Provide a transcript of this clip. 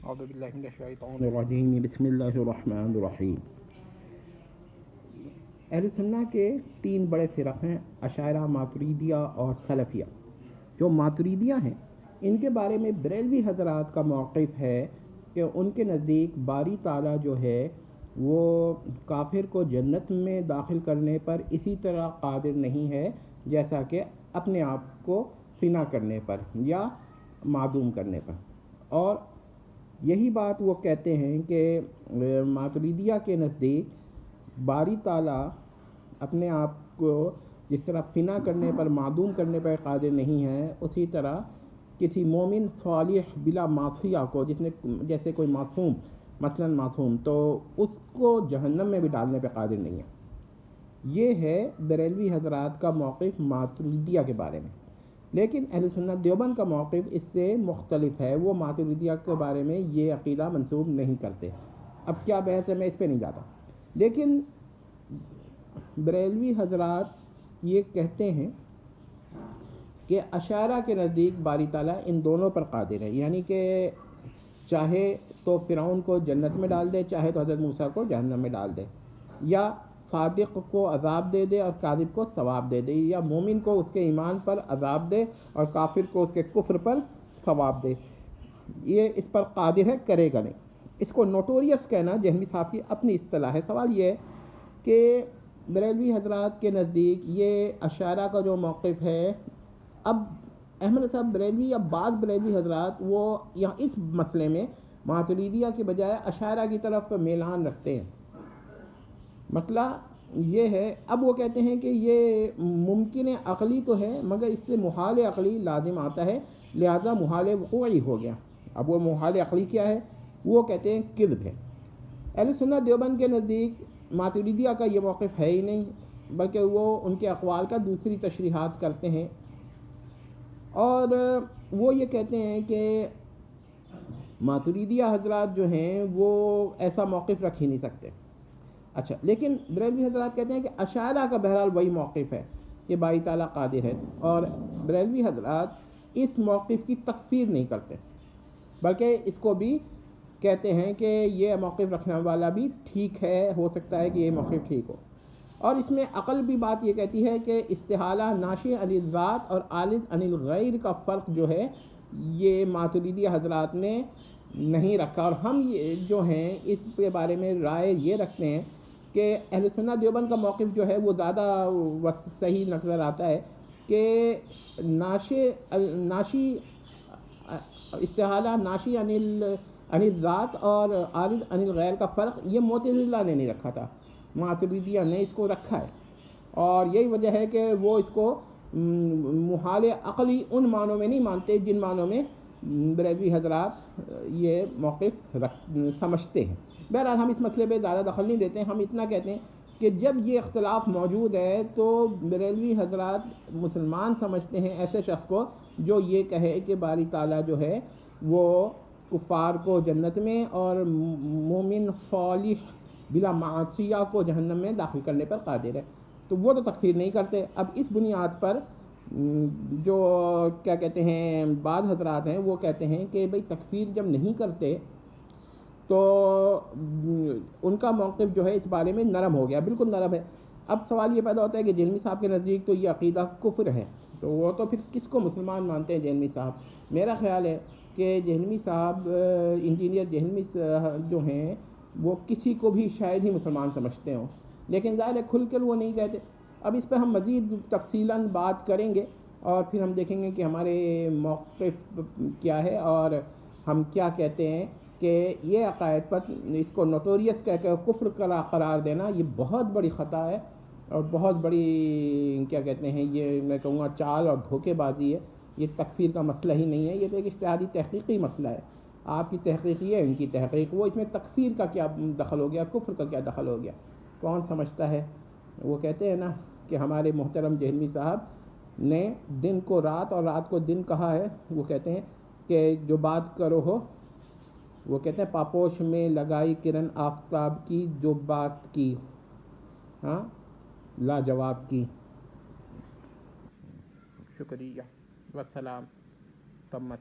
اعوذ باللہ من الشیطان الرجیم بسم اللہ الرحمن الرحیم۔ اہل سنہ کے تین بڑے فرق ہیں، اشاعرہ، ماتریدیہ اور سلفیہ۔ جو ماتریدیہ ہیں ان کے بارے میں بریلوی حضرات کا موقف ہے کہ ان کے نزدیک باری تعالیٰ جو ہے وہ کافر کو جنت میں داخل کرنے پر اسی طرح قادر نہیں ہے جیسا کہ اپنے آپ کو فنا کرنے پر یا معدوم کرنے پر۔ اور یہی بات وہ کہتے ہیں کہ ماتریدیہ کے نزدیک باری تعالیٰ اپنے آپ کو جس طرح فنا کرنے پر، معدوم کرنے پر قادر نہیں ہے، اسی طرح کسی مومن صالح بلا معصیہ کو جیسے کوئی معصوم، مثلا معصوم، تو اس کو جہنم میں بھی ڈالنے پہ قادر نہیں ہے۔ یہ ہے بریلوی حضرات کا موقف ماتریدیہ کے بارے میں۔ لیکن اہل سنت دیوبند کا موقف اس سے مختلف ہے، وہ ماتریدیہ کے بارے میں یہ عقیدہ منسوب نہیں کرتے۔ اب کیا بحث ہے، میں اس پہ نہیں جاتا، لیکن بریلوی حضرات یہ کہتے ہیں کہ اشاعرہ کے نزدیک باری تعالیٰ ان دونوں پر قادر ہے، یعنی کہ چاہے تو فرعون کو جنت میں ڈال دے، چاہے تو حضرت موسیٰ کو جہنم میں ڈال دے، یا صادق کو عذاب دے دے اور کاذب کو ثواب دے دے، یا مومن کو اس کے ایمان پر عذاب دے اور کافر کو اس کے کفر پر ثواب دے۔ یہ اس پر قادر ہے، کرے گا نہیں۔ اس کو نوٹوریس کہنا جہمی صاحب کی اپنی اصطلاح ہے۔ سوال یہ ہے کہ بریلوی حضرات کے نزدیک یہ اشاعرہ کا جو موقف ہے، اب احمد صاحب بریلوی یا بعض بریلوی حضرات وہ یہاں اس مسئلے میں ماتریدیہ کے بجائے اشاعرہ کی طرف میلان رکھتے ہیں۔ مسئلہ یہ ہے، اب وہ کہتے ہیں کہ یہ ممکن عقلی تو ہے مگر اس سے محال عقلی لازم آتا ہے، لہذا محال وقوعی ہو گیا۔ اب وہ محال عقلی کیا ہے؟ وہ کہتے ہیں کذب ہے۔ اہل سنت دیوبند کے نزدیک ماتریدیہ کا یہ موقف ہے ہی نہیں، بلکہ وہ ان کے اقوال کا دوسری تشریحات کرتے ہیں، اور وہ یہ کہتے ہیں کہ ماتریدیہ حضرات جو ہیں وہ ایسا موقف رکھ ہی نہیں سکتے۔ اچھا، لیکن بریلوی حضرات کہتے ہیں کہ اشاعرہ کا بہرحال وہی موقف ہے کہ باری تعالیٰ قادر ہے، اور بریلوی حضرات اس موقف کی تکفیر نہیں کرتے، بلکہ اس کو بھی کہتے ہیں کہ یہ موقف رکھنے والا بھی ٹھیک ہے، ہو سکتا ہے کہ یہ موقف ٹھیک ہو۔ اور اس میں عقل بھی بات یہ کہتی ہے کہ استحالہ ناشئ عن الذات اور عالج عن الغیر کا فرق جو ہے یہ ماتریدی حضرات نے نہیں رکھا، اور ہم یہ جو ہیں اس کے بارے میں رائے یہ رکھتے ہیں کہ اہل سنت دیوبند کا موقف جو ہے وہ زیادہ صحیح نظر آتا ہے کہ ناشی استحالہ ناشی عن الذات اور عارض عن الغیر کا فرق یہ معتزلہ نے نہیں رکھا تھا، ماتریدیہ نے اس کو رکھا ہے، اور یہی وجہ ہے کہ وہ اس کو محال عقلی ان معنوں میں نہیں مانتے جن معنوں میں بریلوی حضرات یہ موقف سمجھتے ہیں۔ بہرحال ہم اس مسئلے پہ زیادہ دخل نہیں دیتے ہیں، ہم اتنا کہتے ہیں کہ جب یہ اختلاف موجود ہے تو بریلوی حضرات مسلمان سمجھتے ہیں ایسے شخص کو جو یہ کہے کہ باری تعالیٰ جو ہے وہ کفار کو جنت میں اور مومن صالح بلا معصیہ کو جہنم میں داخل کرنے پر قادر ہے، تو وہ تو تکفیر نہیں کرتے۔ اب اس بنیاد پر جو کیا کہتے ہیں بعض حضرات ہیں وہ کہتے ہیں کہ بھئی تکفیر جب نہیں کرتے تو ان کا موقف جو ہے اس بارے میں نرم ہو گیا، بالکل نرم ہے۔ اب سوال یہ پیدا ہوتا ہے کہ جہلمی صاحب کے نزدیک تو یہ عقیدہ کفر ہے، تو وہ تو پھر کس کو مسلمان مانتے ہیں جہلمی صاحب؟ میرا خیال ہے کہ جہلمی صاحب، انجینئر جہلمی جو ہیں وہ کسی کو بھی شاید ہی مسلمان سمجھتے ہوں، لیکن ظاہر ہے کھل کر وہ نہیں کہتے۔ اب اس پہ ہم مزید تفصیلاً بات کریں گے اور پھر ہم دیکھیں گے کہ ہمارے موقف کیا ہے اور ہم کیا کہتے ہیں کہ یہ عقائد پر اس کو نوٹوریس کہہ کے کفر قرار دینا یہ بہت بڑی خطا ہے اور بہت بڑی کیا کہتے ہیں، یہ میں کہوں گا چال اور دھوکے بازی ہے۔ یہ تکفیر کا مسئلہ ہی نہیں ہے، یہ تو ایک اجتہادی تحقیقی مسئلہ ہے۔ آپ کی تحقیق یہ ہے، ان کی تحقیق وہ، اس میں تکفیر کا کیا دخل ہو گیا، کفر کا کیا دخل ہو گیا، کون سمجھتا ہے؟ وہ کہتے ہیں نا کہ ہمارے محترم جہلمی صاحب نے دن کو رات اور رات کو دن کہا ہے، وہ کہتے ہیں کہ جو بات کرو ہو، وہ کہتے ہیں پاپوش میں لگائی کرن آفتاب کی جو بات کی، ہاں لاجواب کی۔ شکریہ والسلام، تمت۔